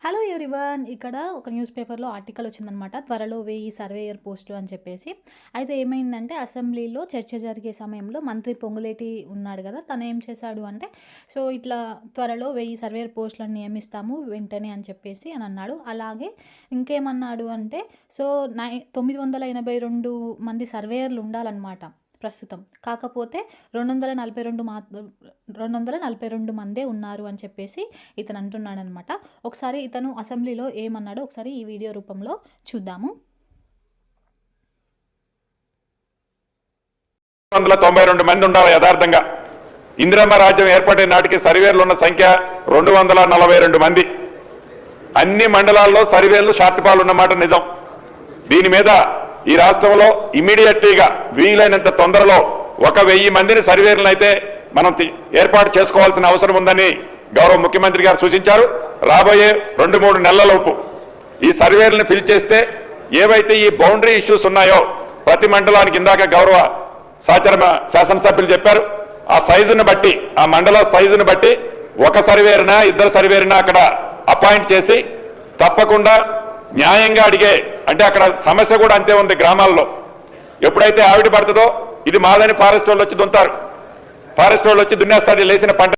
Hello everyone. ఇక్కడ ఒక news పేపర్‌లో ఆర్టికల్ వచ్చిందనమాట. త్వరలో 1000 సర్వేయర్ పోస్టులు అని చెప్పేసి. అయితే ఏమైందంటే అసెంబ్లీలో చర్చ జరిగే సమయంలో మంత్రి పొంగులేటి ఉన్నాడు గదా! తనేం చేశాడు అంటే, ఇట్లా త్వరలో 1000 సర్వేయర్ పోస్టులను నియమిస్తాము వెంటనే అని చెప్పేసి అన్నాడు. అలాగే ఇంకేమన్నాడు అంటే, సో, 982 మంది సర్వేయర్లు ఉండాలనమాట ప్రస్తుతం. కాకపోతే 242 మందే ఉన్నారు అని చెప్పేసి ఇతను అంటున్నాడనమాట. ఒకసారి ఇతను అసెంబ్లీలో ఏమన్నాడో ఒకసారి ఈ వీడియో రూపంలో చూద్దాము. 292 మంది ఉండాలి యథార్థంగా. ఇందిరమ్మ రాజ్యం ఏర్పడే నాటికి సర్వేర్లు ఉన్న సంఖ్య 242 మంది. అన్ని మండలాల్లో సర్వేర్లు షార్ట్ ఫాల్ ఉన్నమాట నిజం. దీని మీద ఈ రాష్ట్రంలో ఇమీడియట్గా వీలైనంత తొందరలో 1000 మందిని సర్వేర్లను అయితే మనం ఏర్పాటు చేసుకోవాల్సిన అవసరం ఉందని గౌరవ ముఖ్యమంత్రి గారు సూచించారు. రాబోయే 2-3 నెలలలోపు ఈ సర్వేర్లను ఫిల్ చేస్తే ఏవైతే ఈ బౌండరీ ఇష్యూస్ ఉన్నాయో ప్రతి మండలానికి ఇందాక గౌరవ శాసనసభ్యులు చెప్పారు, ఆ సైజును బట్టి, ఆ మండల సైజును బట్టి ఒక సర్వేర్నా 2 సర్వేర్నా అక్కడ అపాయింట్ చేసి తప్పకుండా న్యాయంగా అడిగే, అంటే అక్కడ సమస్య కూడా అంతే ఉంది. గ్రామాల్లో ఎప్పుడైతే ఆవిడ పడుతుందో ఇది మాదని ఫారెస్ట్ వాళ్ళు వచ్చి దున్తారు, ఫారెస్ట్ వాళ్ళు వచ్చి దున్నేస్తారు లేసిన పంట.